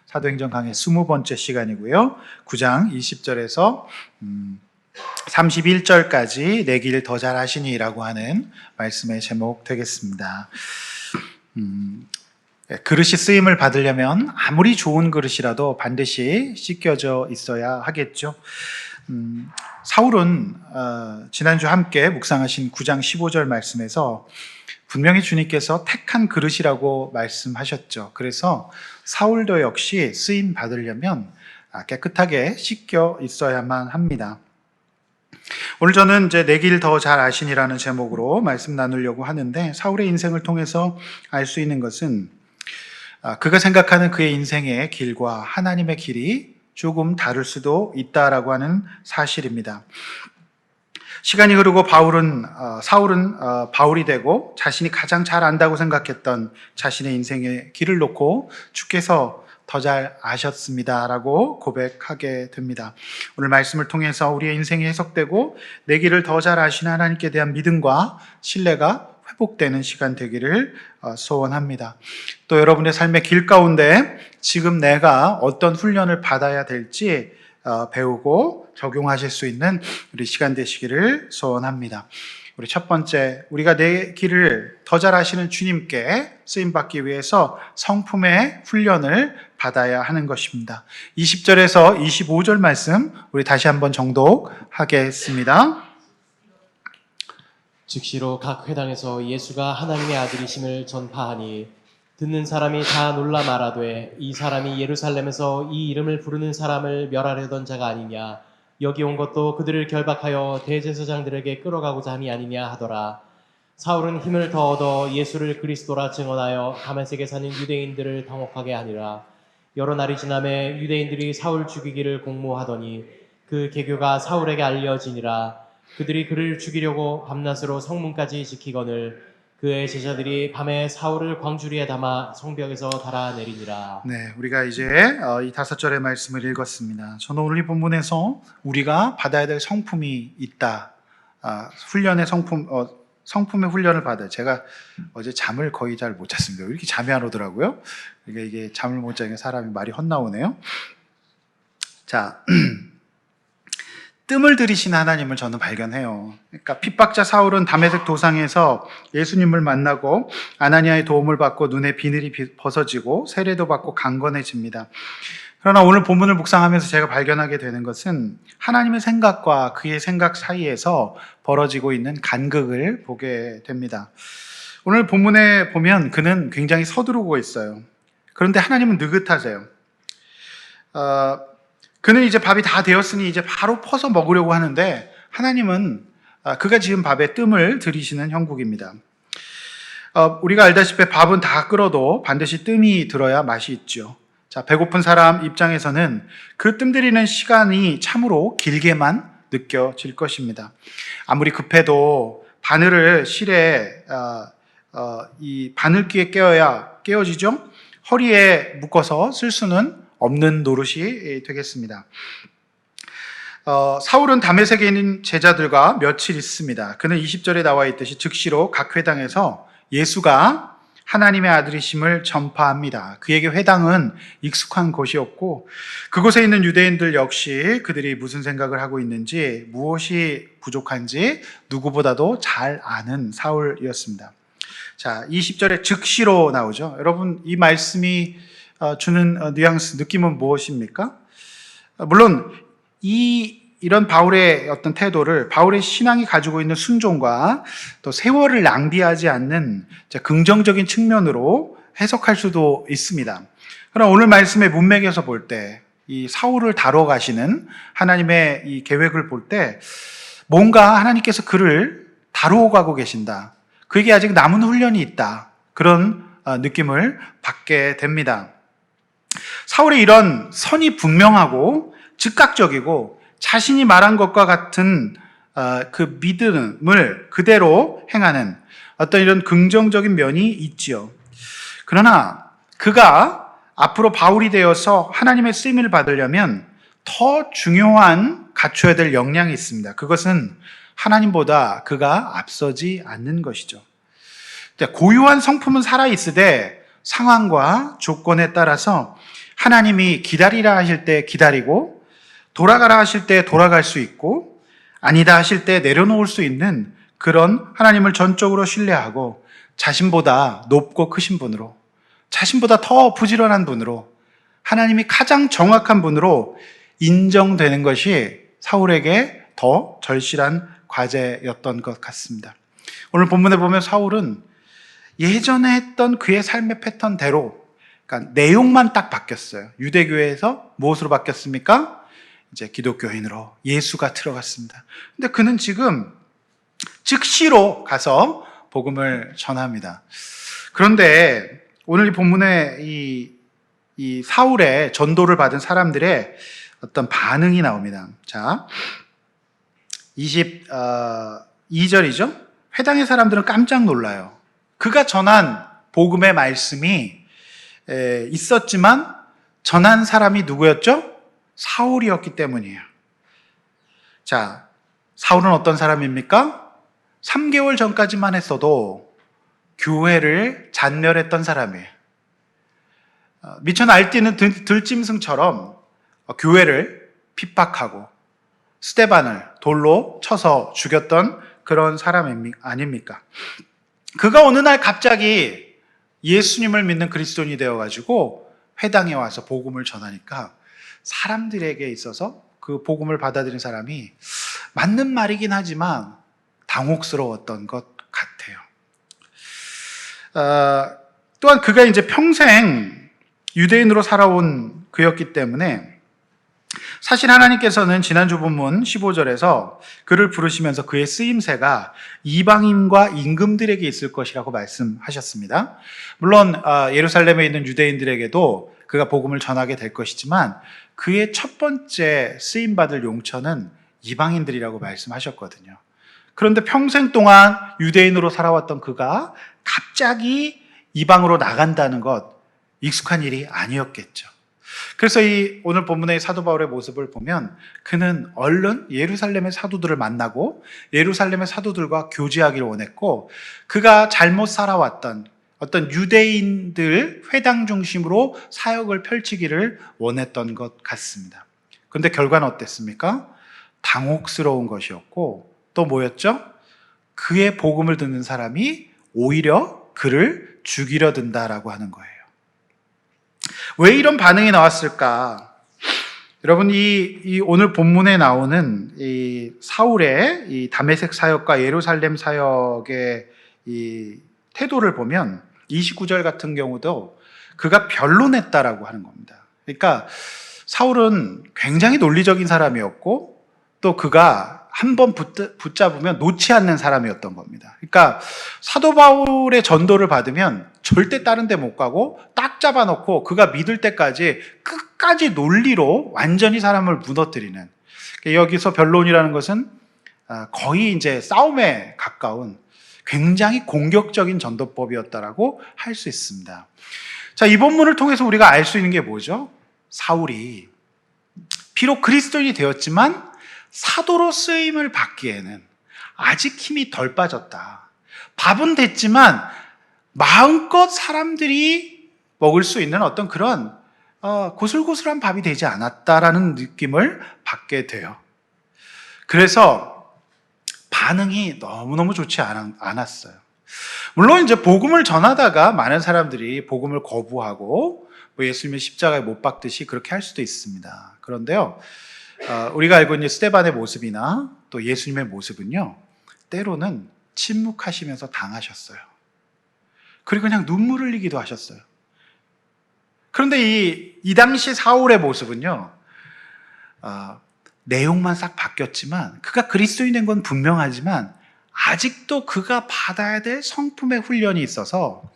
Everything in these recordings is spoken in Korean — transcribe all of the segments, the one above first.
사도행전 강의 20번째 시간이고요. 9장 20절에서 31절까지 내 길 더 잘하시니라고 하는 말씀의 제목 되겠습니다. 그릇이 쓰임을 받으려면 아무리 좋은 그릇이라도 반드시 씻겨져 있어야 하겠죠. 사울은 지난주 함께 묵상하신 9장 15절 말씀에서 분명히 주님께서 택한 그릇이라고 말씀하셨죠. 그래서 사울도 역시 쓰임 받으려면 깨끗하게 씻겨 있어야만 합니다. 오늘 저는 이제 내 길 더 잘 아시니라는 제목으로 말씀 나누려고 하는데, 사울의 인생을 통해서 알 수 있는 것은 그가 생각하는 그의 인생의 길과 하나님의 길이 조금 다를 수도 있다라고 하는 사실입니다. 시간이 흐르고 사울은 바울이 되고 자신이 가장 잘 안다고 생각했던 자신의 인생의 길을 놓고 주께서 더 잘 아셨습니다라고 고백하게 됩니다. 오늘 말씀을 통해서 우리의 인생이 해석되고 내 길을 더 잘 아시는 하나님께 대한 믿음과 신뢰가 회복되는 시간 되기를 소원합니다. 또 여러분의 삶의 길 가운데 지금 내가 어떤 훈련을 받아야 될지 배우고 적용하실 수 있는 우리 시간 되시기를 소원합니다. 우리 첫 번째, 우리가 내 길을 더 잘 아시는 주님께 쓰임받기 위해서 성품의 훈련을 받아야 하는 것입니다. 20절에서 25절 말씀 우리 다시 한번 정독하겠습니다. 즉시로 각 회당에서 예수가 하나님의 아들이심을 전파하니 듣는 사람이 다 놀라 말하되 이 사람이 예루살렘에서 이 이름을 부르는 사람을 멸하려던 자가 아니냐, 여기 온 것도 그들을 결박하여 대제사장들에게 끌어가고자 함이 아니냐 하더라. 사울은 힘을 더 얻어 예수를 그리스도라 증언하여 다메섹에 사는 유대인들을 당혹하게 하니라. 여러 날이 지나매 유대인들이 사울 죽이기를 공모하더니 그 계교가 사울에게 알려지니라. 그들이 그를 죽이려고 밤낮으로 성문까지 지키거늘 그의 제자들이 밤에 사울을 광주리에 담아 성벽에서 달아내리니라. 네, 우리가 이제 이 5절의 말씀을 읽었습니다. 저는 오늘 이 본문에서 우리가 받아야 될 성품이 있다. 훈련의 성품의 훈련을 받아요. 제가 어제 잠을 거의 잘 못 잤습니다. 왜 이렇게 잠이 안 오더라고요. 이게 잠을 못 자니까 사람이 말이 헛나오네요. 자, 뜸을 들이신 하나님을 저는 발견해요. 그러니까 핍박자 사울은 다메섹 도상에서 예수님을 만나고 아나니아의 도움을 받고 눈에 비늘이 벗어지고 세례도 받고 강건해집니다. 그러나 오늘 본문을 묵상하면서 제가 발견하게 되는 것은 하나님의 생각과 그의 생각 사이에서 벌어지고 있는 간극을 보게 됩니다. 오늘 본문에 보면 그는 굉장히 서두르고 있어요. 그런데 하나님은 느긋하세요. 그는 이제 밥이 다 되었으니 이제 바로 퍼서 먹으려고 하는데 하나님은 그가 지은 밥에 뜸을 들이시는 형국입니다. 우리가 알다시피 밥은 다 끓어도 반드시 뜸이 들어야 맛이 있죠. 자, 배고픈 사람 입장에서는 그 뜸 들이는 시간이 참으로 길게만 느껴질 것입니다. 아무리 급해도 바늘을 실에 이 바늘귀에 깨어지죠. 허리에 묶어서 쓸 수는 없는 노릇이 되겠습니다. 사울은 다메섹에 있는 제자들과 며칠 있습니다. 그는 20절에 나와 있듯이 즉시로 각 회당에서 예수가 하나님의 아들이심을 전파합니다. 그에게 회당은 익숙한 곳이었고 그곳에 있는 유대인들 역시 그들이 무슨 생각을 하고 있는지 무엇이 부족한지 누구보다도 잘 아는 사울이었습니다. 자, 20절에 즉시로 나오죠. 여러분, 이 말씀이 주는 뉘앙스, 느낌은 무엇입니까? 물론 이런 바울의 어떤 태도를 바울의 신앙이 가지고 있는 순종과 또 세월을 낭비하지 않는 긍정적인 측면으로 해석할 수도 있습니다. 그러나 오늘 말씀의 문맥에서 볼 때 이 사울을 다뤄가시는 하나님의 이 계획을 볼 때 뭔가 하나님께서 그를 다루어 가고 계신다. 그에게 아직 남은 훈련이 있다. 그런 느낌을 받게 됩니다. 사울의 이런 선이 분명하고 즉각적이고 자신이 말한 것과 같은 그 믿음을 그대로 행하는 어떤 이런 긍정적인 면이 있지요. 그러나 그가 앞으로 바울이 되어서 하나님의 쓰임을 받으려면 더 중요한 갖춰야 될 역량이 있습니다. 그것은 하나님보다 그가 앞서지 않는 것이죠. 고유한 성품은 살아있으되 상황과 조건에 따라서 하나님이 기다리라 하실 때 기다리고 돌아가라 하실 때 돌아갈 수 있고 아니다 하실 때 내려놓을 수 있는 그런 하나님을 전적으로 신뢰하고 자신보다 높고 크신 분으로, 자신보다 더 부지런한 분으로, 하나님이 가장 정확한 분으로 인정되는 것이 사울에게 더 절실한 과제였던 것 같습니다. 오늘 본문에 보면 사울은 예전에 했던 그의 삶의 패턴대로, 그러니까 내용만 딱 바뀌었어요. 유대교회에서 무엇으로 바뀌었습니까? 이제 기독교인으로 예수가 들어갔습니다. 근데 그는 지금 즉시로 가서 복음을 전합니다. 그런데 오늘 이 본문에 이 사울의 전도를 받은 사람들의 어떤 반응이 나옵니다. 자, 22절이죠. 회당의 사람들은 깜짝 놀라요. 그가 전한 복음의 말씀이 있었지만 전한 사람이 누구였죠? 사울이었기 때문이에요. 자, 사울은 어떤 사람입니까? 3개월 전까지만 했어도 교회를 잔멸했던 사람이에요. 미쳐 날뛰는 들짐승처럼 교회를 핍박하고 스데반을 돌로 쳐서 죽였던 그런 사람 아닙니까? 그가 어느 날 갑자기 예수님을 믿는 그리스도인이 되어가지고 회당에 와서 복음을 전하니까 사람들에게 있어서 그 복음을 받아들인 사람이 맞는 말이긴 하지만 당혹스러웠던 것 같아요. 또한 그가 이제 평생 유대인으로 살아온 그였기 때문에 사실 하나님께서는 지난주 본문 15절에서 그를 부르시면서 그의 쓰임새가 이방인과 임금들에게 있을 것이라고 말씀하셨습니다. 물론 예루살렘에 있는 유대인들에게도 그가 복음을 전하게 될 것이지만 그의 첫 번째 쓰임받을 용처는 이방인들이라고 말씀하셨거든요. 그런데 평생 동안 유대인으로 살아왔던 그가 갑자기 이방으로 나간다는 것, 익숙한 일이 아니었겠죠. 그래서 이 오늘 본문의 사도 바울의 모습을 보면 그는 얼른 예루살렘의 사도들을 만나고 예루살렘의 사도들과 교제하기를 원했고, 그가 잘못 살아왔던 어떤 유대인들 회당 중심으로 사역을 펼치기를 원했던 것 같습니다. 그런데 결과는 어땠습니까? 당혹스러운 것이었고, 또 뭐였죠? 그의 복음을 듣는 사람이 오히려 그를 죽이려 든다라고 하는 거예요. 왜 이런 반응이 나왔을까? 여러분, 이 오늘 본문에 나오는 이 사울의 이 다메섹 사역과 예루살렘 사역의 이 태도를 보면 29절 같은 경우도 그가 변론했다라고 하는 겁니다. 그러니까 사울은 굉장히 논리적인 사람이었고 또 그가 한번 붙잡으면 놓지 않는 사람이었던 겁니다. 그러니까 사도 바울의 전도를 받으면 절대 다른 데 못 가고 딱 잡아놓고 그가 믿을 때까지 끝까지 논리로 완전히 사람을 무너뜨리는, 여기서 변론이라는 것은 거의 이제 싸움에 가까운 굉장히 공격적인 전도법이었다라고 할 수 있습니다. 자, 이 본문을 통해서 우리가 알 수 있는 게 뭐죠? 사울이 비록 그리스도인이 되었지만 사도로 쓰임을 받기에는 아직 힘이 덜 빠졌다. 밥은 됐지만 마음껏 사람들이 먹을 수 있는 어떤 그런 고슬고슬한 밥이 되지 않았다라는 느낌을 받게 돼요. 그래서 반응이 너무너무 좋지 않았어요. 물론 이제 복음을 전하다가 많은 사람들이 복음을 거부하고 예수님의 십자가에 못 박듯이 그렇게 할 수도 있습니다. 그런데요, 우리가 알고 있는 스데반의 모습이나 또 예수님의 모습은요, 때로는 침묵하시면서 당하셨어요. 그리고 그냥 눈물 흘리기도 하셨어요. 그런데 이 당시 사울의 모습은요, 내용만 싹 바뀌었지만 그가 그리스도인 된 건 분명하지만 아직도 그가 받아야 될 성품의 훈련이 있어서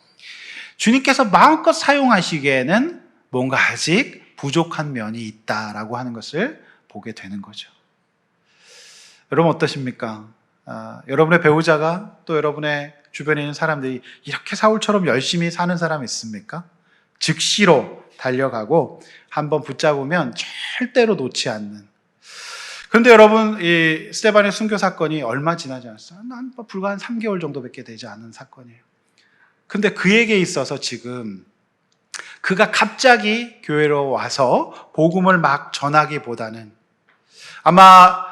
주님께서 마음껏 사용하시기에는 뭔가 아직 부족한 면이 있다라고 하는 것을 보게 되는 거죠. 여러분 어떠십니까? 여러분의 배우자가 또 여러분의 주변에 있는 사람들이 이렇게 사울처럼 열심히 사는 사람 있습니까? 즉시로 달려가고 한번 붙잡으면 절대로 놓지 않는. 그런데 여러분, 이 스데반의 순교 사건이 얼마 지나지 않았어요. 난 불과 한 3개월 정도밖에 되지 않은 사건이에요. 근데 그에게 있어서 지금 그가 갑자기 교회로 와서 복음을 막 전하기보다는 아마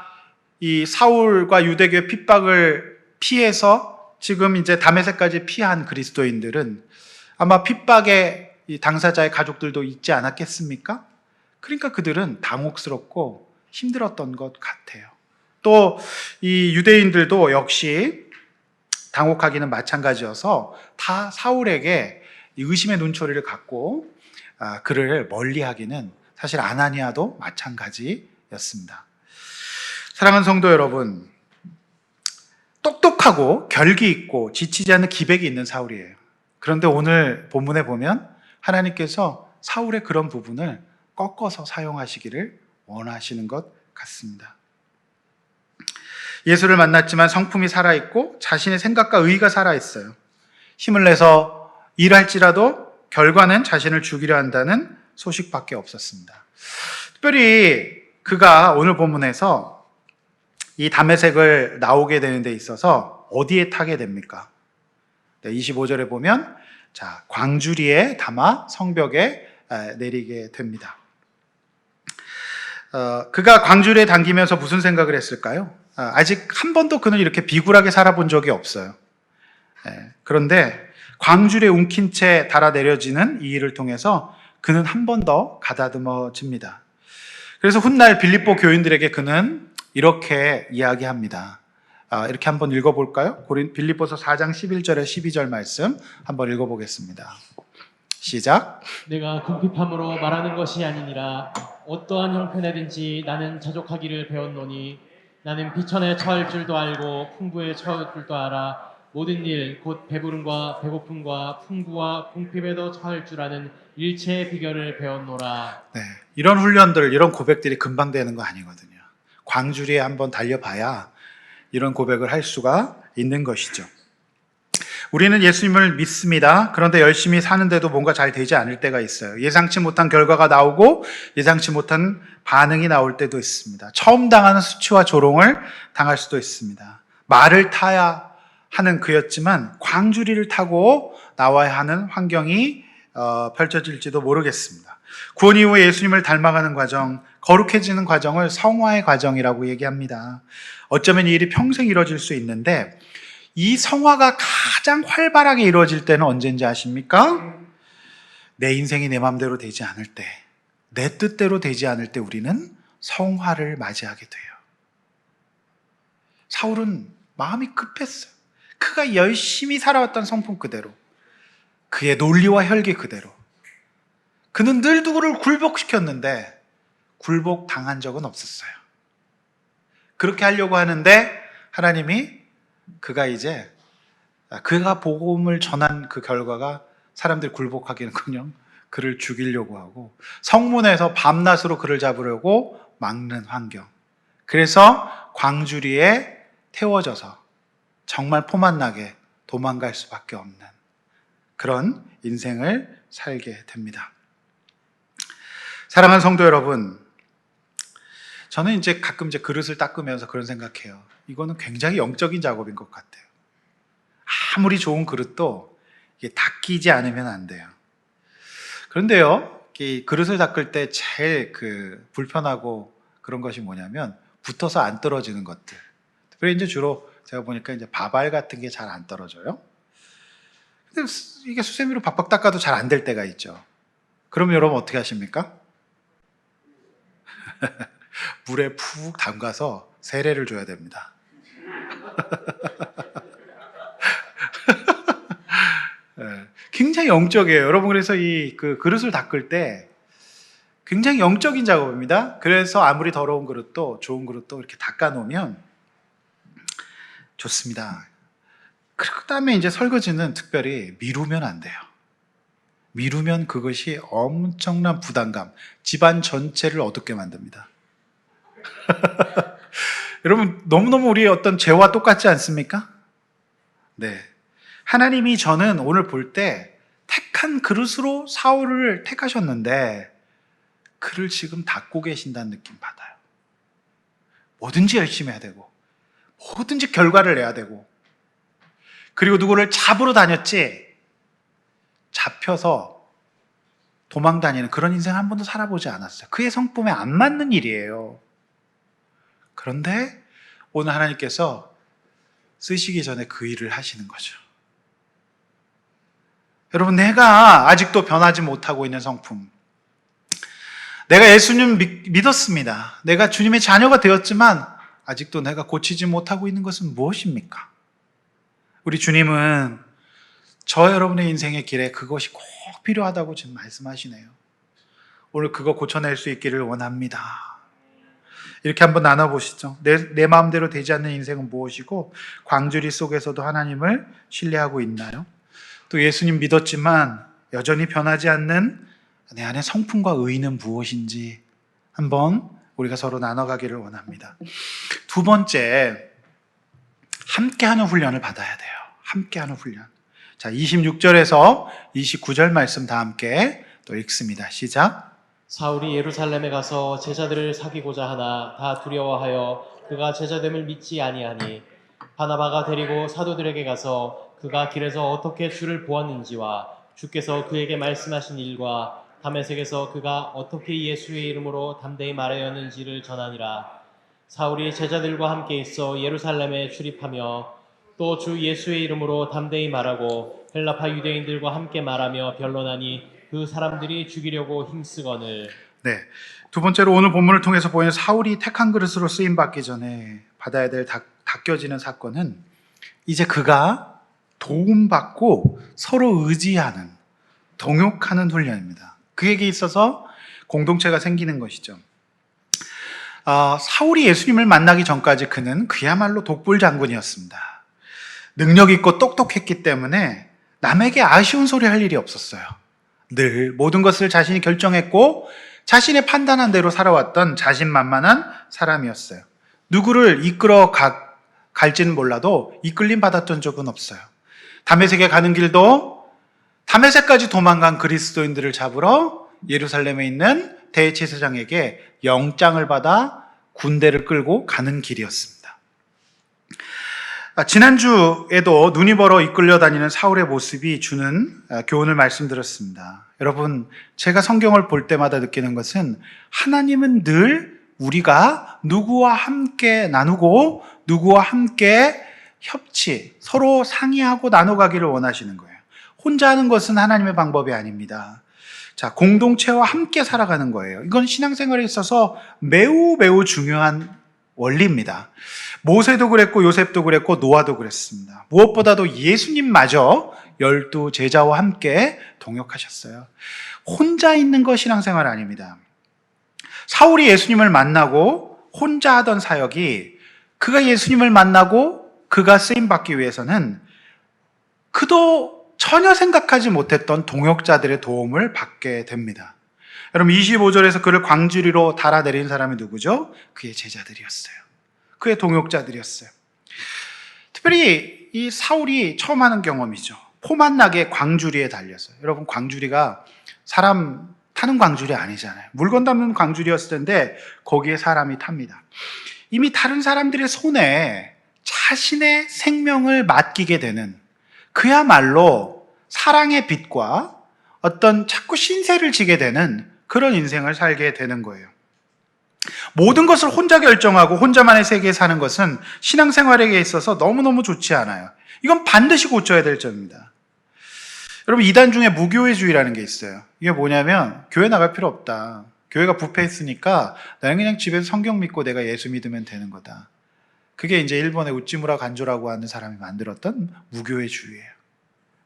이 사울과 유대교의 핍박을 피해서 지금 이제 다메섹까지 피한 그리스도인들은 아마 핍박의 이 당사자의 가족들도 있지 않았겠습니까? 그러니까 그들은 당혹스럽고 힘들었던 것 같아요. 또 이 유대인들도 역시 당혹하기는 마찬가지여서 다 사울에게 의심의 눈초리를 갖고 그를 멀리하기는 사실 아나니아도 마찬가지였습니다. 사랑하는 성도 여러분, 똑똑하고 결기 있고 지치지 않는 기백이 있는 사울이에요. 그런데 오늘 본문에 보면 하나님께서 사울의 그런 부분을 꺾어서 사용하시기를 원하시는 것 같습니다. 예수를 만났지만 성품이 살아있고 자신의 생각과 의의가 살아있어요. 힘을 내서 일할지라도 결과는 자신을 죽이려 한다는 소식밖에 없었습니다. 특별히 그가 오늘 본문에서 이 다메섹을 나오게 되는 데 있어서 어디에 타게 됩니까? 25절에 보면 광주리에 담아 성벽에 내리게 됩니다. 그가 광주리에 당기면서 무슨 생각을 했을까요? 아직 한 번도 그는 이렇게 비굴하게 살아본 적이 없어요. 그런데 광주리에 움킨 채 달아 내려지는 이 일을 통해서 그는 한 번 더 가다듬어집니다. 그래서 훗날 빌립보 교인들에게 그는 이렇게 이야기합니다. 이렇게 한번 읽어볼까요? 빌립보서 4장 11절에 12절 말씀 한번 읽어보겠습니다. 시작. 내가 궁핍함으로 말하는 것이 아니니라. 어떠한 형편에든지 나는 자족하기를 배웠노니 나는 비천에 처할 줄도 알고 풍부에 처할 줄도 알아. 모든 일 곧 배부름과 배고픔과 풍부와 궁핍에도 처할 줄 아는 일체의 비결을 배웠노라. 네, 이런 훈련들, 이런 고백들이 금방 되는 거 아니거든요. 광주리에 한번 달려봐야 이런 고백을 할 수가 있는 것이죠. 우리는 예수님을 믿습니다. 그런데 열심히 사는데도 뭔가 잘 되지 않을 때가 있어요. 예상치 못한 결과가 나오고 예상치 못한 반응이 나올 때도 있습니다. 처음 당하는 수치와 조롱을 당할 수도 있습니다. 말을 타야 하는 그였지만 광주리를 타고 나와야 하는 환경이 펼쳐질지도 모르겠습니다. 구원 이후에 예수님을 닮아가는 과정, 거룩해지는 과정을 성화의 과정이라고 얘기합니다. 어쩌면 이 일이 평생 이루어질 수 있는데 이 성화가 가장 활발하게 이루어질 때는 언제인지 아십니까? 내 인생이 내 마음대로 되지 않을 때, 내 뜻대로 되지 않을 때 우리는 성화를 맞이하게 돼요. 사울은 마음이 급했어요. 그가 열심히 살아왔던 성품 그대로, 그의 논리와 혈기 그대로 그는 늘 누구를 굴복시켰는데 굴복당한 적은 없었어요. 그렇게 하려고 하는데 하나님이 그가 복음을 전한 그 결과가 사람들이 굴복하기는커녕 그를 죽이려고 하고 성문에서 밤낮으로 그를 잡으려고 막는 환경. 그래서 광주리에 태워져서 정말 포만나게 도망갈 수밖에 없는 그런 인생을 살게 됩니다. 사랑하는 성도 여러분, 저는 이제 가끔 그릇을 닦으면서 그런 생각해요. 이거는 굉장히 영적인 작업인 것 같아요. 아무리 좋은 그릇도 이게 닦이지 않으면 안 돼요. 그런데요, 이 그릇을 닦을 때 제일 불편하고 그런 것이 뭐냐면 붙어서 안 떨어지는 것들. 특별히 이제 주로 제가 보니까 이제 밥알 같은 게 잘 안 떨어져요. 근데 이게 수세미로 박박 닦아도 잘 안 될 때가 있죠. 그럼 여러분 어떻게 하십니까? 물에 푹 담가서 세례를 줘야 됩니다. 네, 굉장히 영적이에요. 여러분, 그래서 그릇을 닦을 때 굉장히 영적인 작업입니다. 그래서 아무리 더러운 그릇도 좋은 그릇도 이렇게 닦아 놓으면 좋습니다. 그 다음에 이제 설거지는 특별히 미루면 안 돼요. 미루면 그것이 엄청난 부담감, 집안 전체를 어둡게 만듭니다. 여러분, 너무너무 우리의 어떤 죄와 똑같지 않습니까? 네. 하나님이 저는 오늘 볼 때 택한 그릇으로 사울을 택하셨는데 그를 지금 닦고 계신다는 느낌 받아요. 뭐든지 열심히 해야 되고 뭐든지 결과를 내야 되고 그리고 누구를 잡으러 다녔지 잡혀서 도망 다니는 그런 인생 한 번도 살아보지 않았어요. 그의 성품에 안 맞는 일이에요. 그런데 오늘 하나님께서 쓰시기 전에 그 일을 하시는 거죠. 여러분, 내가 아직도 변하지 못하고 있는 성품, 내가 예수님 믿었습니다. 내가 주님의 자녀가 되었지만 아직도 내가 고치지 못하고 있는 것은 무엇입니까? 우리 주님은 저 여러분의 인생의 길에 그것이 꼭 필요하다고 지금 말씀하시네요. 오늘 그거 고쳐낼 수 있기를 원합니다. 이렇게 한번 나눠보시죠. 내 마음대로 되지 않는 인생은 무엇이고 광주리 속에서도 하나님을 신뢰하고 있나요? 또 예수님 믿었지만 여전히 변하지 않는 내 안의 성품과 의의는 무엇인지 한번 우리가 서로 나눠가기를 원합니다. 두 번째, 함께하는 훈련을 받아야 돼요. 함께하는 훈련. 자, 26절에서 29절 말씀 다 함께 또 읽습니다. 시작. 사울이 예루살렘에 가서 제자들을 사귀고자 하나 다 두려워하여 그가 제자됨을 믿지 아니하니 바나바가 데리고 사도들에게 가서 그가 길에서 어떻게 주를 보았는지와 주께서 그에게 말씀하신 일과 다메섹에서 그가 어떻게 예수의 이름으로 담대히 말하였는지를 전하니라. 사울이 제자들과 함께 있어 예루살렘에 출입하며 또 주 예수의 이름으로 담대히 말하고 헬라파 유대인들과 함께 말하며 변론하니 그 사람들이 죽이려고 힘쓰거늘. 네, 두 번째로 오늘 본문을 통해서 보이는 사울이 택한 그릇으로 쓰임받기 전에 받아야 될 닦여지는 사건은 이제 그가 도움받고 서로 의지하는, 동역하는 훈련입니다. 그에게 있어서 공동체가 생기는 것이죠. 사울이 예수님을 만나기 전까지 그는 그야말로 독불 장군이었습니다. 능력 있고 똑똑했기 때문에 남에게 아쉬운 소리 할 일이 없었어요. 늘 모든 것을 자신이 결정했고 자신의 판단한 대로 살아왔던 자신만만한 사람이었어요. 누구를 이끌어 갈지는 몰라도 이끌림 받았던 적은 없어요. 다메섹에 가는 길도 다메섹까지 도망간 그리스도인들을 잡으러 예루살렘에 있는 대제사장에게 영장을 받아 군대를 끌고 가는 길이었습니다. 지난주에도 눈이 벌어 이끌려 다니는 사울의 모습이 주는 교훈을 말씀드렸습니다. 여러분, 제가 성경을 볼 때마다 느끼는 것은 하나님은 늘 우리가 누구와 함께 나누고 누구와 함께 협치, 서로 상의하고 나눠가기를 원하시는 거예요. 혼자 하는 것은 하나님의 방법이 아닙니다. 자, 공동체와 함께 살아가는 거예요. 이건 신앙생활에 있어서 매우 중요한 원리입니다. 모세도 그랬고 요셉도 그랬고 노아도 그랬습니다. 무엇보다도 예수님마저 12 제자와 함께 동역하셨어요. 혼자 있는 거 신앙생활 아닙니다. 사울이 예수님을 만나고 혼자 하던 사역이 그가 예수님을 만나고 그가 쓰임받기 위해서는 그도 전혀 생각하지 못했던 동역자들의 도움을 받게 됩니다. 여러분, 25절에서 그를 광주리로 달아내린 사람이 누구죠? 그의 제자들이었어요. 그의 동역자들이었어요. 특별히 이 사울이 처음 하는 경험이죠. 포만나게 광주리에 달려서. 여러분, 광주리가 사람 타는 광주리 아니잖아요. 물건 담는 광주리였을 텐데 거기에 사람이 탑니다. 이미 다른 사람들의 손에 자신의 생명을 맡기게 되는, 그야말로 사랑의 빛과 어떤 자꾸 신세를 지게 되는 그런 인생을 살게 되는 거예요. 모든 것을 혼자 결정하고 혼자만의 세계에 사는 것은 신앙생활에 있어서 너무너무 좋지 않아요. 이건 반드시 고쳐야 될 점입니다. 여러분, 이단 중에 무교회주의라는 게 있어요. 이게 뭐냐면 교회 나갈 필요 없다. 교회가 부패했으니까 나는 그냥 집에서 성경 믿고 내가 예수 믿으면 되는 거다. 그게 이제 일본의 우찌무라 간조라고 하는 사람이 만들었던 무교회주의예요.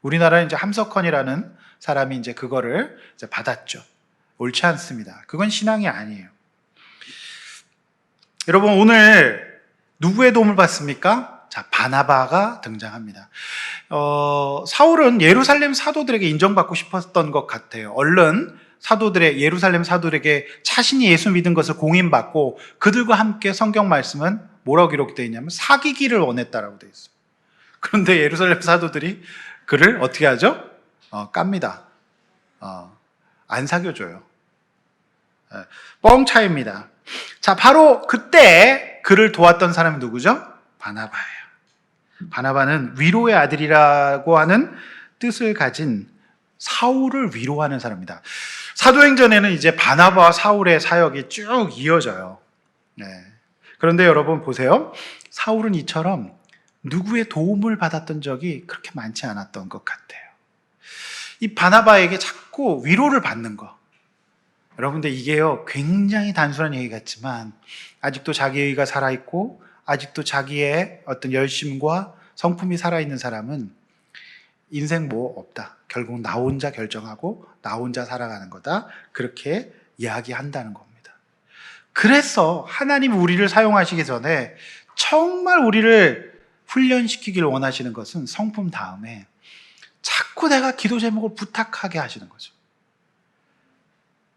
우리나라는 이제 함석헌이라는 사람이 이제 그거를 이제 받았죠. 옳지 않습니다. 그건 신앙이 아니에요. 여러분, 오늘 누구의 도움을 받습니까? 자, 바나바가 등장합니다. 사울은 예루살렘 사도들에게 인정받고 싶었던 것 같아요. 얼른 예루살렘 사도들에게 자신이 예수 믿은 것을 공인받고 그들과 함께 성경 말씀은 뭐라고 기록되어 있냐면 사귀기를 원했다라고 되어 있어요. 그런데 예루살렘 사도들이 그를 어떻게 하죠? 깝니다. 안 사귀어줘요. 뻥차입니다. 자, 바로 그때 그를 도왔던 사람이 누구죠? 바나바예요. 바나바는 위로의 아들이라고 하는 뜻을 가진 사울을 위로하는 사람입니다. 사도행전에는 이제 바나바와 사울의 사역이 쭉 이어져요. 네. 그런데 여러분 보세요. 사울은 이처럼 누구의 도움을 받았던 적이 그렇게 많지 않았던 것 같아요. 이 바나바에게 자꾸 위로를 받는 거. 여러분들 이게요, 굉장히 단순한 얘기 같지만 아직도 자기의가 살아있고 아직도 자기의 어떤 열심과 성품이 살아있는 사람은 인생 뭐 없다. 결국 나 혼자 결정하고 나 혼자 살아가는 거다. 그렇게 이야기한다는 겁니다. 그래서 하나님이 우리를 사용하시기 전에 정말 우리를 훈련시키길 원하시는 것은 성품 다음에 자꾸 내가 기도 제목을 부탁하게 하시는 거죠.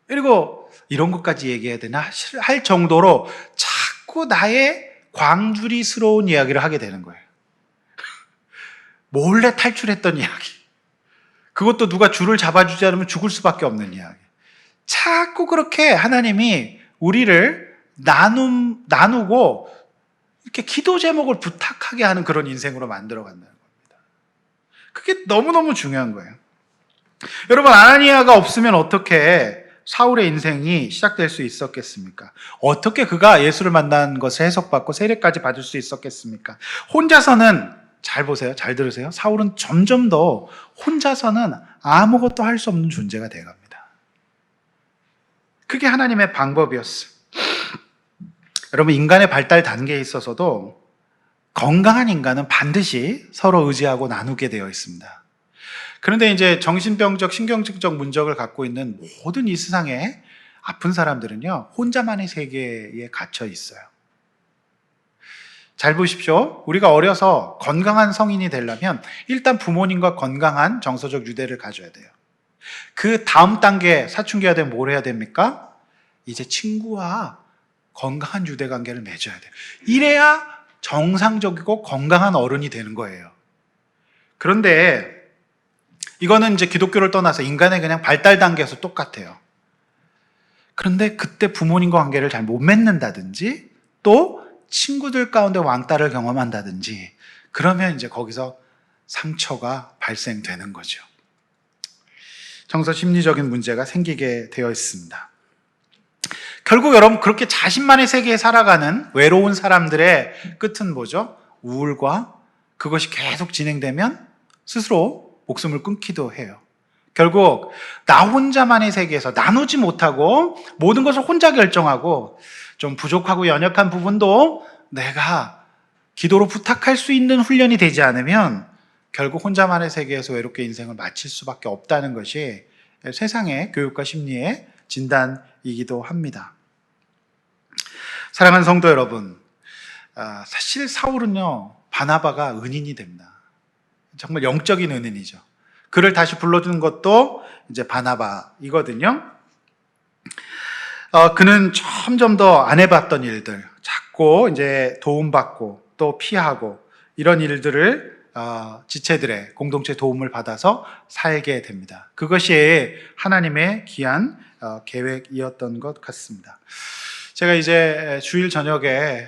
그리고 이런 것까지 얘기해야 되나 할 정도로 자꾸 나의 광주리스러운 이야기를 하게 되는 거예요. 몰래 탈출했던 이야기. 그것도 누가 줄을 잡아주지 않으면 죽을 수밖에 없는 이야기. 자꾸 그렇게 하나님이 우리를 나누고 이렇게 기도 제목을 부탁하게 하는 그런 인생으로 만들어 간다는 겁니다. 그게 너무너무 중요한 거예요. 여러분, 아나니아가 없으면 어떻게 사울의 인생이 시작될 수 있었겠습니까? 어떻게 그가 예수를 만난 것을 해석받고 세례까지 받을 수 있었겠습니까? 혼자서는, 잘 보세요, 잘 들으세요. 사울은 점점 더 혼자서는 아무것도 할 수 없는 존재가 되어갑니다. 그게 하나님의 방법이었어요. 여러분, 인간의 발달 단계에 있어서도 건강한 인간은 반드시 서로 의지하고 나누게 되어 있습니다. 그런데 이제 정신병적, 신경증적 문제를 갖고 있는 모든 이 세상에 아픈 사람들은요, 혼자만의 세계에 갇혀 있어요. 잘 보십시오. 우리가 어려서 건강한 성인이 되려면 일단 부모님과 건강한 정서적 유대를 가져야 돼요. 그 다음 단계 사춘기가 되면 뭘 해야 됩니까? 이제 친구와 건강한 유대 관계를 맺어야 돼요. 이래야 정상적이고 건강한 어른이 되는 거예요. 그런데 이거는 이제 기독교를 떠나서 인간의 그냥 발달 단계에서 똑같아요. 그런데 그때 부모님과 관계를 잘 못 맺는다든지 또 친구들 가운데 왕따를 경험한다든지 그러면 이제 거기서 상처가 발생되는 거죠. 정서 심리적인 문제가 생기게 되어 있습니다. 결국 여러분, 그렇게 자신만의 세계에 살아가는 외로운 사람들의 끝은 뭐죠? 우울과 그것이 계속 진행되면 스스로 목숨을 끊기도 해요. 결국 나 혼자만의 세계에서 나누지 못하고 모든 것을 혼자 결정하고 좀 부족하고 연약한 부분도 내가 기도로 부탁할 수 있는 훈련이 되지 않으면 결국 혼자만의 세계에서 외롭게 인생을 마칠 수밖에 없다는 것이 세상의 교육과 심리의 진단이기도 합니다. 사랑하는 성도 여러분, 사실 사울은요, 바나바가 은인이 됩니다. 정말 영적인 은인이죠. 그를 다시 불러주는 것도 이제 바나바이거든요. 그는 점점 더 안 해봤던 일들, 자꾸 이제 도움받고 또 피하고 이런 일들을 지체들의 공동체 도움을 받아서 살게 됩니다. 그것이 하나님의 귀한 계획이었던 것 같습니다. 제가 이제 주일 저녁에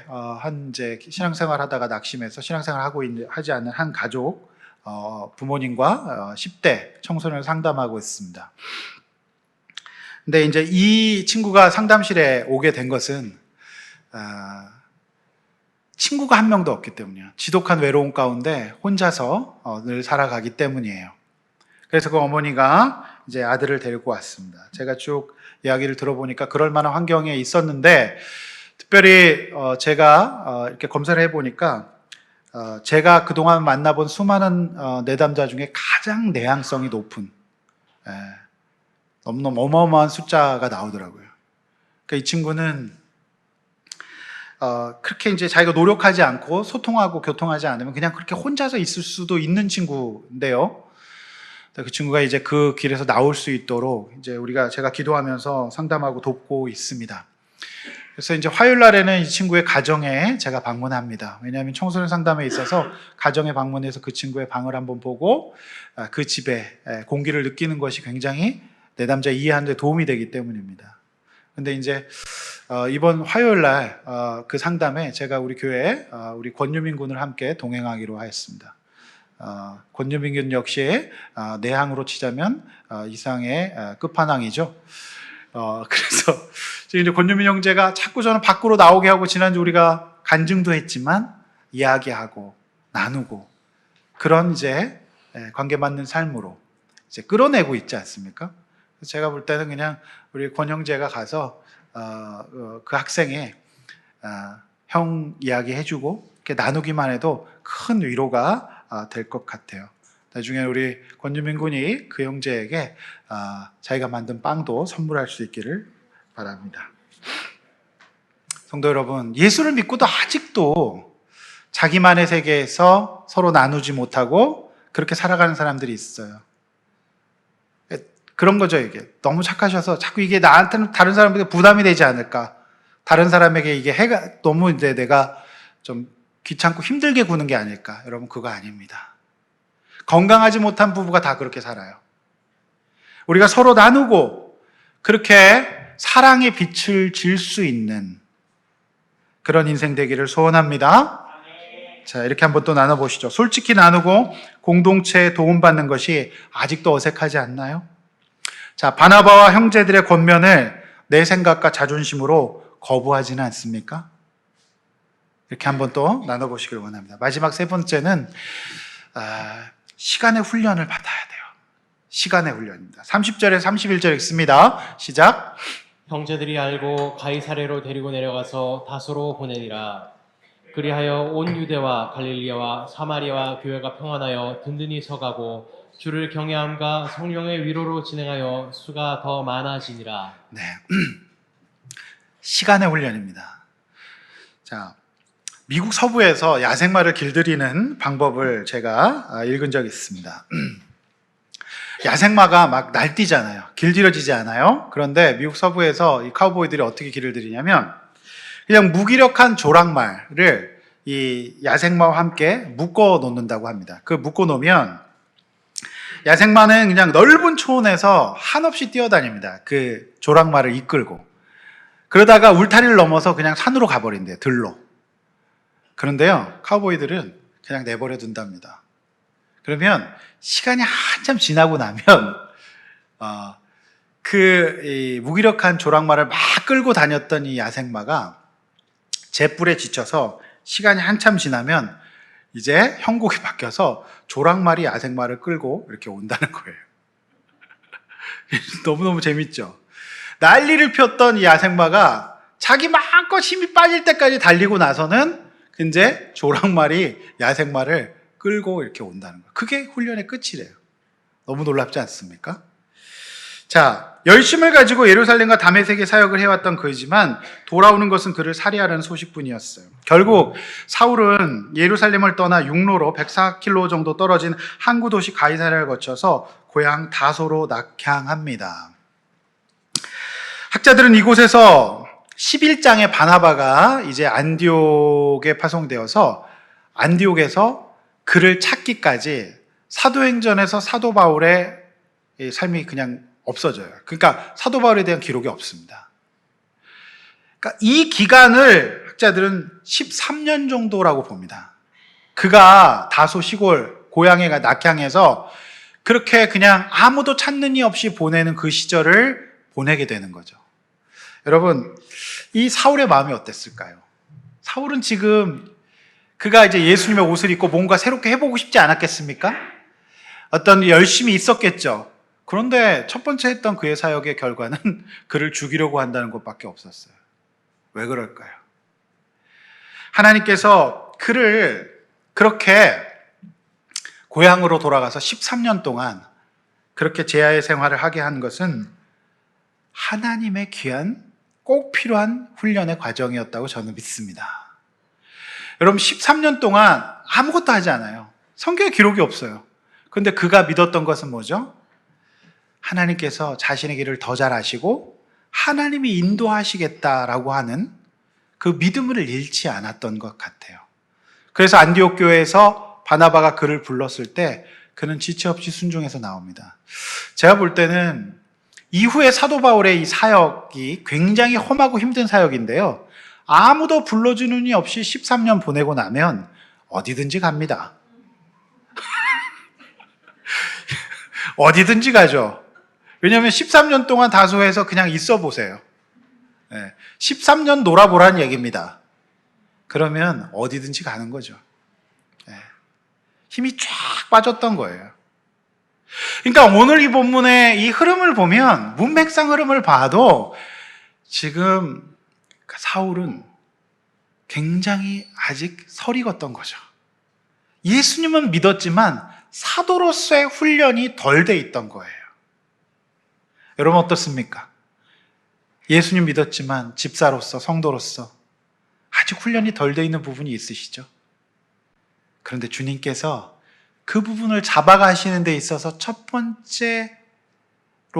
이제 신앙생활 하다가 낙심해서 신앙생활 하지 않는 한 가족 부모님과 10대 청소년을 상담하고 있습니다. 근데 이제 이 친구가 상담실에 오게 된 것은 친구가 한 명도 없기 때문이에요. 지독한 외로움 가운데 혼자서 늘 살아가기 때문이에요. 그래서 그 어머니가 이제 아들을 데리고 왔습니다. 제가 쭉 이야기를 들어보니까 그럴 만한 환경에 있었는데, 특별히 제가 이렇게 검사를 해보니까 제가 그동안 만나본 수많은 내담자 중에 가장 내향성이 높은, 너무너무 어마어마한 숫자가 나오더라고요. 그러니까 이 친구는 그렇게 이제 자기가 노력하지 않고 소통하고 교통하지 않으면 그냥 그렇게 혼자서 있을 수도 있는 친구인데요. 그 친구가 이제 그 길에서 나올 수 있도록 이제 제가 기도하면서 상담하고 돕고 있습니다. 그래서 이제 화요일 날에는 이 친구의 가정에 제가 방문합니다. 왜냐하면 청소년 상담에 있어서 가정에 방문해서 그 친구의 방을 한번 보고 그 집의 공기를 느끼는 것이 굉장히 내담자 이해하는 데 도움이 되기 때문입니다. 근데 이제 이번 화요일 날 그 상담에 제가 우리 교회 우리 권유민 군을 함께 동행하기로 하였습니다. 권유민군 역시 내항으로 치자면 이상의 끝판왕이죠. 그래서 지금 이제 권유민 형제가 자꾸 저는 밖으로 나오게 하고, 지난주 우리가 간증도 했지만 이야기하고 나누고 그런 이제 관계 맺는 삶으로 이제 끌어내고 있지 않습니까? 제가 볼 때는 그냥 우리 권 형제가 가서 그 학생의 형 이야기 해주고 이렇게 나누기만 해도 큰 위로가 될 것 같아요. 나중에 우리 권유민 군이 그 형제에게 자기가 만든 빵도 선물할 수 있기를 바랍니다. 성도 여러분, 예수를 믿고도 아직도 자기만의 세계에서 서로 나누지 못하고 그렇게 살아가는 사람들이 있어요. 그런 거죠. 이게 너무 착하셔서 자꾸 이게 나한테는 다른 사람에게 부담이 되지 않을까, 다른 사람에게 이게 해가 너무 이제 내가 좀 귀찮고 힘들게 구는 게 아닐까. 여러분, 그거 아닙니다. 건강하지 못한 부부가 다 그렇게 살아요. 우리가 서로 나누고 그렇게 사랑의 빛을 질 수 있는 그런 인생 되기를 소원합니다. 자, 이렇게 한번 또 나눠보시죠. 솔직히 나누고 공동체에 도움받는 것이 아직도 어색하지 않나요? 자, 바나바와 형제들의 권면을 내 생각과 자존심으로 거부하지는 않습니까? 이렇게 한번 또 나눠보시길 원합니다. 마지막 세 번째는 시간의 훈련을 받아야 돼요. 시간의 훈련입니다. 30절에 31절 읽습니다. 시작. 형제들이 알고 가이사랴로 데리고 내려가서 다소로 보내니라. 그리하여 온 유대와 갈릴리와 사마리아와 교회가 평안하여 든든히 서가고 주를 경외함과 성령의 위로로 진행하여 수가 더 많아지니라. 네, 시간의 훈련입니다. 자, 미국 서부에서 야생마를 길들이는 방법을 제가 읽은 적이 있습니다. 야생마가 막 날뛰잖아요. 길들여지지 않아요. 그런데 미국 서부에서 이 카우보이들이 어떻게 길을 들이냐면 그냥 무기력한 조랑말을 이 야생마와 함께 묶어 놓는다고 합니다. 그 묶어 놓으면 야생마는 그냥 넓은 초원에서 한없이 뛰어다닙니다. 그 조랑말을 이끌고. 그러다가 울타리를 넘어서 그냥 산으로 가버린대요. 들로. 그런데요, 카우보이들은 그냥 내버려 둔답니다. 그러면 시간이 한참 지나고 나면 이 무기력한 조랑말을 막 끌고 다녔던 이 야생마가 잿불에 지쳐서 시간이 한참 지나면 이제 형국이 바뀌어서 조랑말이 야생마를 끌고 이렇게 온다는 거예요. 너무너무 재밌죠? 난리를 폈던 이 야생마가 자기 마음껏 힘이 빠질 때까지 달리고 나서는 이제 조랑말이 야생마를 끌고 이렇게 온다는 거예요. 그게 훈련의 끝이래요. 너무 놀랍지 않습니까? 자, 열심을 가지고 예루살렘과 다메섹에 사역을 해왔던 그이지만 돌아오는 것은 그를 살해하려는 소식뿐이었어요. 결국 사울은 예루살렘을 떠나 육로로 104km 정도 떨어진 항구 도시 가이사랴를 거쳐서 고향 다소로 낙향합니다. 학자들은 이곳에서 11장의 바나바가 이제 안디옥에 파송되어서 안디옥에서 그를 찾기까지 사도행전에서 사도 바울의 삶이 그냥 없어져요. 그러니까 사도 바울에 대한 기록이 없습니다. 그러니까 이 기간을 학자들은 13년 정도라고 봅니다. 그가 다소 시골 고향에 낙향해서 그렇게 그냥 아무도 찾는 이 없이 보내는 그 시절을 보내게 되는 거죠. 여러분, 이 사울의 마음이 어땠을까요? 사울은 지금 그가 이제 예수님의 옷을 입고 뭔가 새롭게 해보고 싶지 않았겠습니까? 어떤 열심이 있었겠죠. 그런데 첫 번째 했던 그의 사역의 결과는 그를 죽이려고 한다는 것밖에 없었어요. 왜 그럴까요? 하나님께서 그를 그렇게 고향으로 돌아가서 13년 동안 그렇게 제야의 생활을 하게 한 것은 하나님의 귀한 꼭 필요한 훈련의 과정이었다고 저는 믿습니다. 여러분, 13년 동안 아무것도 하지 않아요. 성경에 기록이 없어요. 그런데 그가 믿었던 것은 뭐죠? 하나님께서 자신의 길을 더 잘 아시고 하나님이 인도하시겠다라고 하는 그 믿음을 잃지 않았던 것 같아요. 그래서 안디옥 교회에서 바나바가 그를 불렀을 때 그는 지체 없이 순종해서 나옵니다. 제가 볼 때는 이후에 사도 바울의 이 사역이 굉장히 험하고 힘든 사역인데요. 아무도 불러주는 이 없이 13년 보내고 나면 어디든지 갑니다. 어디든지 가죠. 왜냐하면 13년 동안 다소에서 그냥 있어 보세요. 13년 놀아보라는 얘기입니다. 그러면 어디든지 가는 거죠. 힘이 쫙 빠졌던 거예요. 그러니까 오늘 이 본문의 이 흐름을 보면, 문맥상 흐름을 봐도 지금 사울은 굉장히 아직 설익었던 거죠. 예수님은 믿었지만 사도로서의 훈련이 덜 돼 있던 거예요. 여러분 어떻습니까? 예수님 믿었지만 집사로서, 성도로서 아직 훈련이 덜 돼 있는 부분이 있으시죠? 그런데 주님께서 그 부분을 잡아가시는 데 있어서 첫 번째로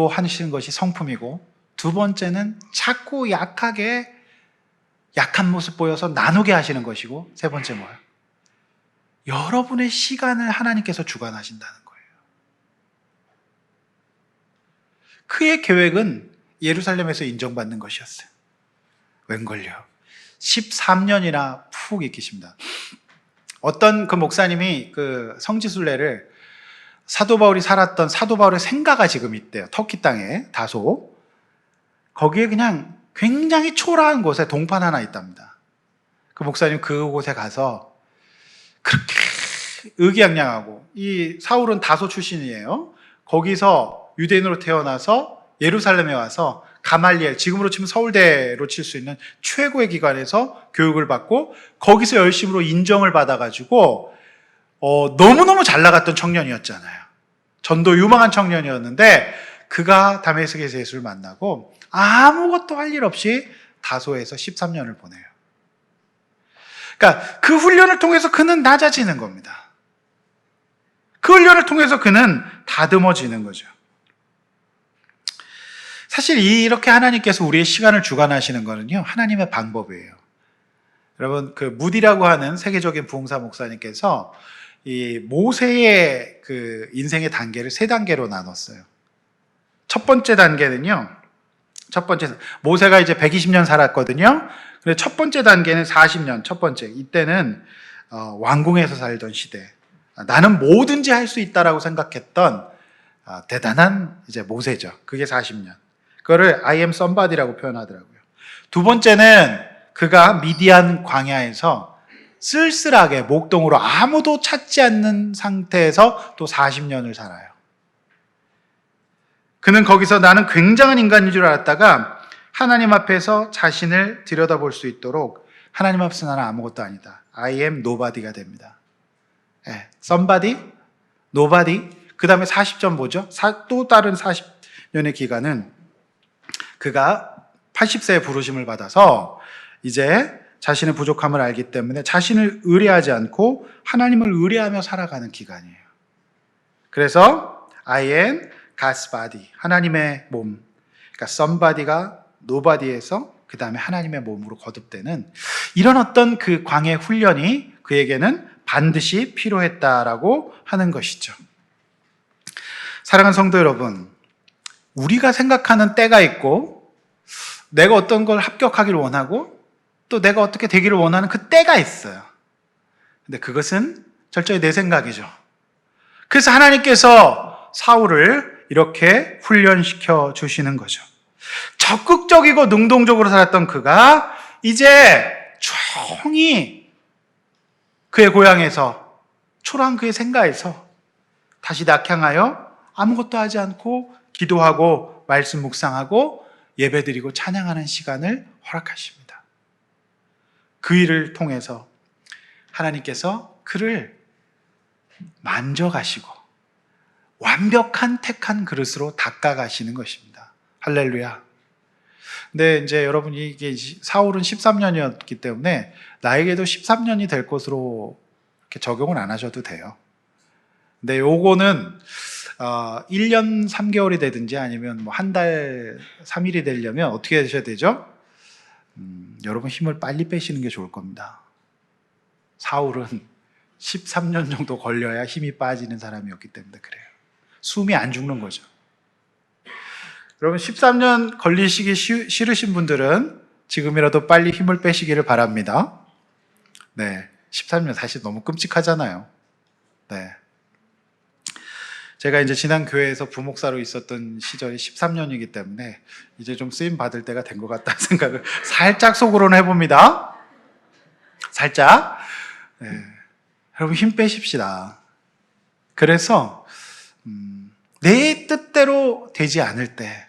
하시는 것이 성품이고, 두 번째는 자꾸 약하게 약한 모습 보여서 나누게 하시는 것이고, 세 번째 뭐예요? 여러분의 시간을 하나님께서 주관하신다는 거예요. 그의 계획은 예루살렘에서 인정받는 것이었어요. 웬걸요? 13년이나 푹 익히십니다. 어떤 그 목사님이 그 성지순례를, 사도 바울이 살았던 사도 바울의 생가가 지금 있대요. 터키 땅에, 다소. 거기에 그냥 굉장히 초라한 곳에 동판 하나 있답니다. 그 목사님 그곳에 가서 그렇게 의기양양하고, 이 사울은 다소 출신이에요. 거기서 유대인으로 태어나서 예루살렘에 와서 가말리엘, 지금으로 치면 서울대로 칠 수 있는 최고의 기관에서 교육을 받고, 거기서 열심으로 인정을 받아가지고 너무너무 잘 나갔던 청년이었잖아요. 전도 유망한 청년이었는데, 그가 다메섹에서 예수를 만나고 아무것도 할 일 없이 다소에서 13년을 보내요. 그러니까 그 훈련을 통해서 그는 낮아지는 겁니다. 그 훈련을 통해서 그는 다듬어지는 거죠. 사실 이렇게 하나님께서 우리의 시간을 주관하시는 거는요, 하나님의 방법이에요. 여러분, 그 무디라고 하는 세계적인 부흥사 목사님께서 이 모세의 그 인생의 단계를 세 단계로 나눴어요. 첫 번째 단계는요, 모세가 이제 120년 살았거든요. 근데 첫 번째 단계는 40년, 첫 번째. 이때는 왕궁에서 살던 시대. 나는 뭐든지 할 수 있다라고 생각했던 대단한 이제 모세죠. 그게 40년. 그거를 I am somebody라고 표현하더라고요. 두 번째는 그가 미디안 광야에서 쓸쓸하게 목동으로 아무도 찾지 않는 상태에서 또 40년을 살아요. 그는 거기서 나는 굉장한 인간인 줄 알았다가 하나님 앞에서 자신을 들여다볼 수 있도록, 하나님 앞에서 나는 아무것도 아니다, I am nobody가 됩니다. somebody, nobody. 그 다음에 40전 뭐죠? 또 다른 40년의 기간은 그가 80세에 부르심을 받아서 이제 자신의 부족함을 알기 때문에 자신을 의뢰하지 않고 하나님을 의뢰하며 살아가는 기간이에요. 그래서 I am God's body, 하나님의 몸. 그러니까 somebody가 nobody에서 그 다음에 하나님의 몸으로 거듭되는 이런 어떤 그 광해 훈련이 그에게는 반드시 필요했다라고 하는 것이죠. 사랑하는 성도 여러분, 우리가 생각하는 때가 있고, 내가 어떤 걸 합격하기를 원하고, 또 내가 어떻게 되기를 원하는 그 때가 있어요. 근데 그것은 철저히 내 생각이죠. 그래서 하나님께서 사울을 이렇게 훈련시켜 주시는 거죠. 적극적이고 능동적으로 살았던 그가 이제 조용히 그의 고향에서, 초라한 그의 생가에서 다시 낙향하여 아무것도 하지 않고 기도하고 말씀 묵상하고 예배드리고 찬양하는 시간을 허락하십니다. 그 일을 통해서 하나님께서 그를 만져가시고 완벽한 택한 그릇으로 닦아가시는 것입니다. 할렐루야. 근데 이제 여러분이 이게 사울은 13년이었기 때문에 나에게도 13년이 될 것으로 이렇게 적용을 안 하셔도 돼요. 근데 요거는 1년 3개월이 되든지 아니면 뭐 한 달 3일이 되려면 어떻게 하셔야 되죠? 여러분 힘을 빨리 빼시는 게 좋을 겁니다. 사울은 13년 정도 걸려야 힘이 빠지는 사람이었기 때문에 그래요. 숨이 안 죽는 거죠. 여러분 13년 걸리시기 싫으신 분들은 지금이라도 빨리 힘을 빼시기를 바랍니다. 네, 13년 사실 너무 끔찍하잖아요. 네. 제가 이제 지난 교회에서 부목사로 있었던 시절이 13년이기 때문에 이제 좀 쓰임 받을 때가 된 것 같다는 생각을 살짝 속으로는 해봅니다. 살짝. 네. 여러분 힘 빼십시다. 그래서 내 뜻대로 되지 않을 때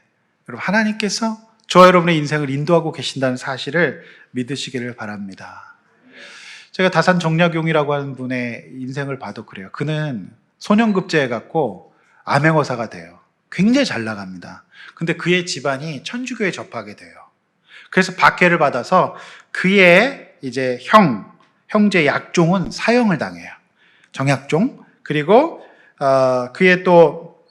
여러분 하나님께서 저와 여러분의 인생을 인도하고 계신다는 사실을 믿으시기를 바랍니다. 제가 다산 정약용이라고 하는 분의 인생을 봐도 그래요. 그는 소년급제해 갖고 암행어사가 돼요. 굉장히 잘 나갑니다. 근데 그의 집안이 천주교에 접하게 돼요. 그래서 박해를 받아서 그의 이제 형제 약종은 사형을 당해요. 정약종. 그리고 그의 또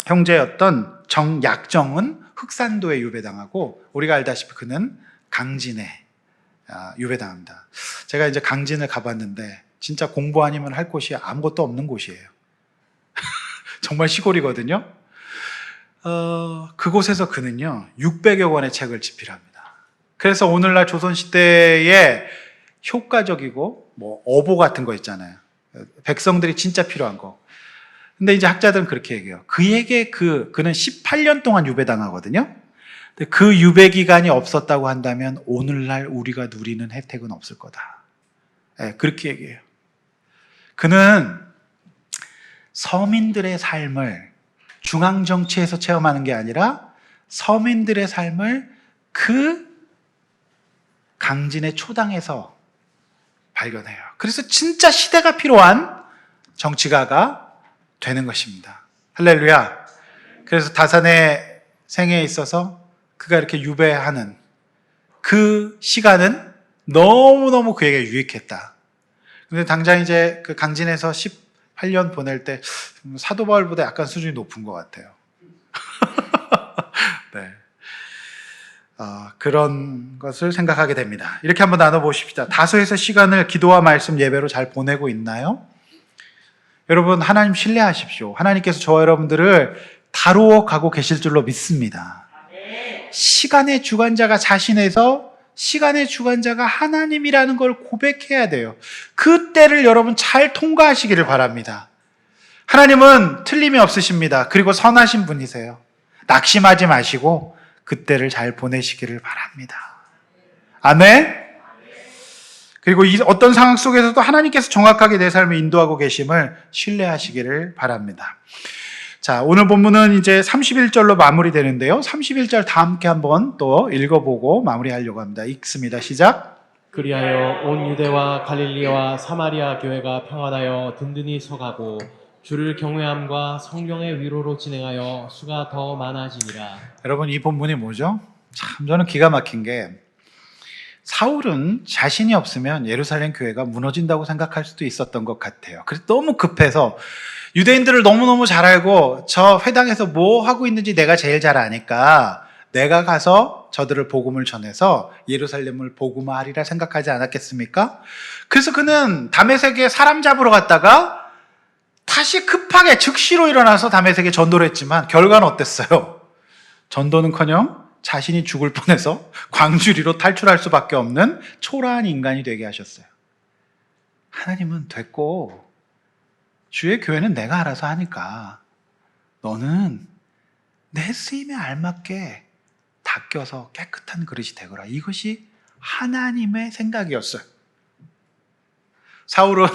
형제였던 정약정은 흑산도에 유배당하고 우리가 알다시피 그는 강진에 유배당합니다. 제가 이제 강진을 가봤는데 진짜 공부 아니면 할 곳이 아무것도 없는 곳이에요. 정말 시골이거든요. 그곳에서 그는요 600여 권의 책을 집필합니다. 그래서 오늘날 조선시대에 효과적이고 뭐 어보 같은 거 있잖아요. 백성들이 진짜 필요한 거. 근데 이제 학자들은 그렇게 얘기해요. 그에게 그는 18년 동안 유배당하거든요. 근데 그 유배 기간이 없었다고 한다면 오늘날 우리가 누리는 혜택은 없을 거다. 네, 그렇게 얘기해요. 그는 서민들의 삶을 중앙정치에서 체험하는 게 아니라 서민들의 삶을 그 강진의 초당에서 발견해요. 그래서 진짜 시대가 필요한 정치가가 되는 것입니다. 할렐루야. 그래서 다산의 생애에 있어서 그가 이렇게 유배하는 그 시간은 너무너무 그에게 유익했다. 근데 당장 이제 그 강진에서 18년 보낼 때 사도 바울보다 약간 수준이 높은 것 같아요. 네. 그런 것을 생각하게 됩니다. 이렇게 한번 나눠보십시다. 다소에서 시간을 기도와 말씀 예배로 잘 보내고 있나요? 여러분 하나님 신뢰하십시오. 하나님께서 저와 여러분들을 다루어 가고 계실 줄로 믿습니다. 시간의 주관자가 자신에서 시간의 주관자가 하나님이라는 걸 고백해야 돼요. 그 때를 여러분 잘 통과하시기를 바랍니다. 하나님은 틀림이 없으십니다. 그리고 선하신 분이세요. 낙심하지 마시고 그 때를 잘 보내시기를 바랍니다. 아멘. 그리고 어떤 상황 속에서도 하나님께서 정확하게 내 삶을 인도하고 계심을 신뢰하시기를 바랍니다. 자, 오늘 본문은 이제 31절로 마무리되는데요. 31절 다 함께 한번 또 읽어보고 마무리하려고 합니다. 읽습니다. 시작. 그리하여 온 유대와 갈릴리와 사마리아 교회가 평안하여 든든히 서가고 주를 경외함과 성령의 위로로 진행하여 수가 더 많아지니라. 여러분 이 본문이 뭐죠? 참 저는 기가 막힌 게 사울은 자신이 없으면 예루살렘 교회가 무너진다고 생각할 수도 있었던 것 같아요. 그래서 너무 급해서 유대인들을 너무너무 잘 알고 저 회당에서 뭐 하고 있는지 내가 제일 잘 아니까 내가 가서 저들을 복음을 전해서 예루살렘을 복음화하리라 생각하지 않았겠습니까? 그래서 그는 다메섹에 사람 잡으러 갔다가 다시 급하게 즉시로 일어나서 다메섹에 전도를 했지만 결과는 어땠어요? 전도는커녕 자신이 죽을 뻔해서 광주리로 탈출할 수밖에 없는 초라한 인간이 되게 하셨어요. 하나님은 됐고 주의 교회는 내가 알아서 하니까 너는 내 쓰임에 알맞게 닦여서 깨끗한 그릇이 되거라. 이것이 하나님의 생각이었어요. 사울은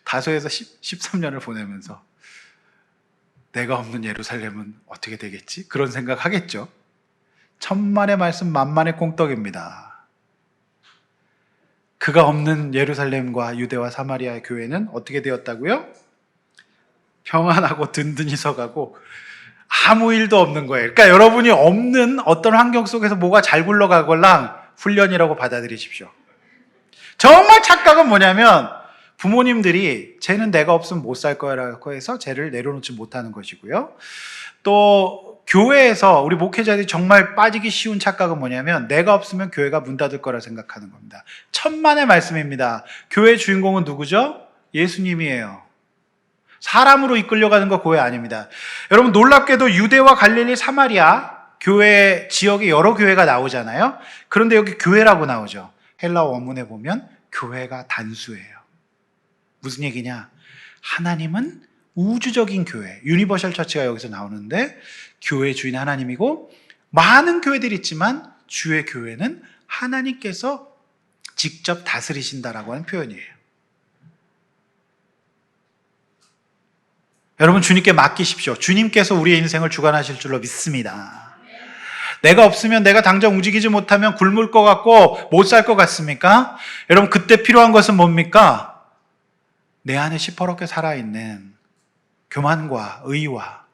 다소에서 13년을 보내면서 내가 없는 예루살렘은 어떻게 되겠지? 그런 생각 하겠죠. 천만의 말씀 만만의 꽁떡입니다. 그가 없는 예루살렘과 유대와 사마리아의 교회는 어떻게 되었다고요? 평안하고 든든히 서가고 아무 일도 없는 거예요. 그러니까 여러분이 없는 어떤 환경 속에서 뭐가 잘 굴러가걸랑 훈련이라고 받아들이십시오. 정말 착각은 뭐냐면 부모님들이 쟤는 내가 없으면 못 살 거라고 해서 쟤를 내려놓지 못하는 것이고요. 또 교회에서 우리 목회자들이 정말 빠지기 쉬운 착각은 뭐냐면 내가 없으면 교회가 문 닫을 거라 생각하는 겁니다. 천만의 말씀입니다. 교회의 주인공은 누구죠? 예수님이에요. 사람으로 이끌려가는 거 교회 아닙니다. 여러분 놀랍게도 유대와 갈릴리, 사마리아 교회 지역에 여러 교회가 나오잖아요. 그런데 여기 교회라고 나오죠. 헬라어 원문에 보면 교회가 단수예요. 무슨 얘기냐? 하나님은 우주적인 교회, 유니버셜 처치가 여기서 나오는데 교회 주인 하나님이고 많은 교회들이 있지만 주의 교회는 하나님께서 직접 다스리신다라고 하는 표현이에요. 여러분 주님께 맡기십시오. 주님께서 우리의 인생을 주관하실 줄로 믿습니다. 내가 없으면 내가 당장 움직이지 못하면 굶을 것 같고 못 살 것 같습니까? 여러분 그때 필요한 것은 뭡니까? 내 안에 시퍼렇게 살아있는 교만과 의와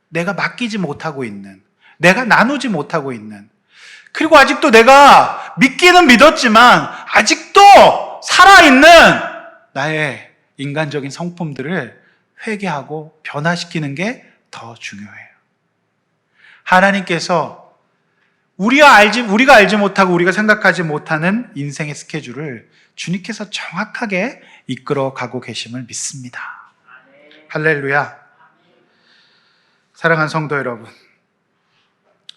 내가 맡기지 못하고 있는, 내가 나누지 못하고 있는, 그리고 아직도 내가 믿기는 믿었지만 아직도 살아있는 나의 인간적인 성품들을 회개하고 변화시키는 게 더 중요해요. 하나님께서 우리가 알지 못하고 우리가 생각하지 못하는 인생의 스케줄을 주님께서 정확하게 이끌어 가고 계심을 믿습니다. 할렐루야. 사랑하는 성도 여러분,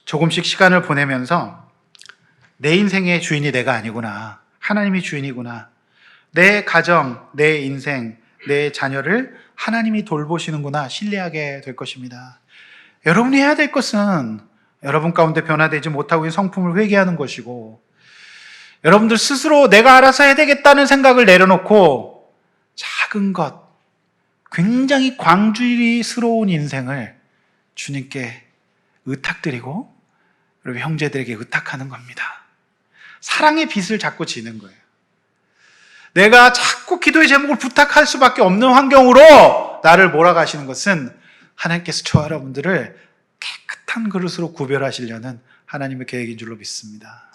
조금씩 시간을 보내면서 내 인생의 주인이 내가 아니구나, 하나님이 주인이구나, 내 가정, 내 인생, 내 자녀를 하나님이 돌보시는구나 신뢰하게 될 것입니다. 여러분이 해야 될 것은 여러분 가운데 변화되지 못하고 있는 성품을 회개하는 것이고, 여러분들 스스로 내가 알아서 해야 되겠다는 생각을 내려놓고 작은 것, 굉장히 광주리스러운 인생을 주님께 의탁드리고 그리고 형제들에게 의탁하는 겁니다. 사랑의 빚을 자꾸 지는 거예요. 내가 자꾸 기도의 제목을 부탁할 수밖에 없는 환경으로 나를 몰아가시는 것은 하나님께서 저 여러분들을 깨끗한 그릇으로 구별하시려는 하나님의 계획인 줄로 믿습니다.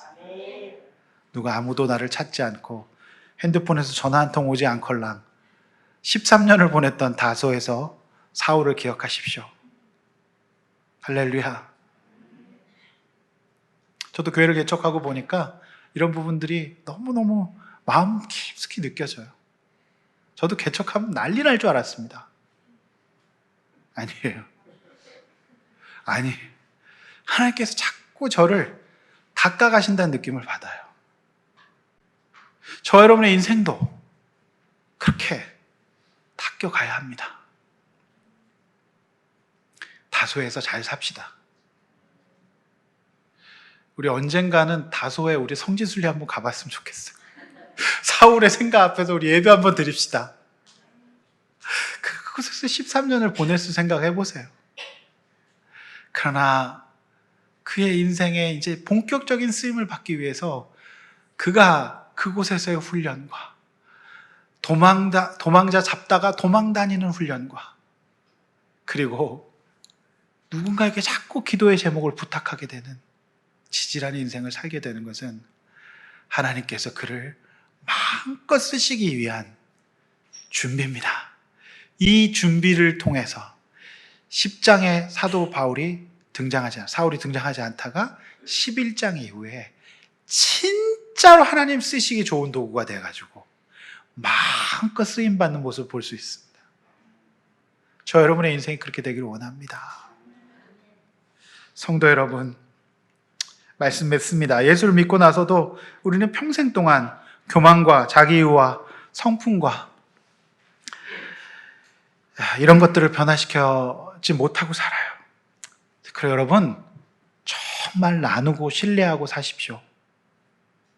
누가 아무도 나를 찾지 않고 핸드폰에서 전화 한 통 오지 않걸랑 13년을 보냈던 다소에서 사울을 기억하십시오. 할렐루야. 저도 교회를 개척하고 보니까 이런 부분들이 너무너무 마음 깊숙이 느껴져요. 저도 개척하면 난리 날 줄 알았습니다. 아니에요. 아니, 하나님께서 자꾸 저를 닦아가신다는 느낌을 받아요. 저 여러분의 인생도 그렇게 닦여가야 합니다. 다소에서 잘 삽시다. 우리 언젠가는 다소에 우리 성지순례 한번 가봤으면 좋겠어요. 사울의 생각 앞에서 우리 예배 한번 드립시다. 그곳에서 13년을 보냈을 생각 해보세요. 그러나 그의 인생에 이제 본격적인 쓰임을 받기 위해서 그가 그곳에서의 훈련과 도망자 잡다가 도망 다니는 훈련과 그리고 누군가에게 자꾸 기도의 제목을 부탁하게 되는 지질한 인생을 살게 되는 것은 하나님께서 그를 마음껏 쓰시기 위한 준비입니다. 이 준비를 통해서 10장의 사도 사울이 등장하지 않다가 11장 이후에 진짜로 하나님 쓰시기 좋은 도구가 돼가지고 마음껏 쓰임받는 모습을 볼 수 있습니다. 저 여러분의 인생이 그렇게 되기를 원합니다. 성도 여러분, 말씀 맺습니다. 예수를 믿고 나서도 우리는 평생 동안 교만과 자기의와 성품과 이런 것들을 변화시키지 못하고 살아요. 그래서 여러분 정말 나누고 신뢰하고 사십시오.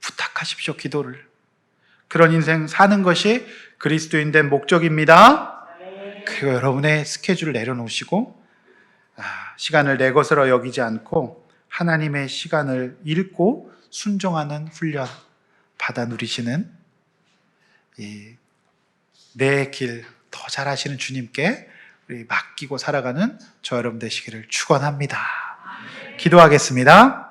부탁하십시오. 기도를. 그런 인생 사는 것이 그리스도인 된 목적입니다. 그리고 여러분의 스케줄을 내려놓으시고 시간을 내 것으로 여기지 않고 하나님의 시간을 읽고 순종하는 훈련 받아 누리시는 내 길 더 잘하시는 주님께 우리 맡기고 살아가는 저 여러분 되시기를 축원합니다. 기도하겠습니다.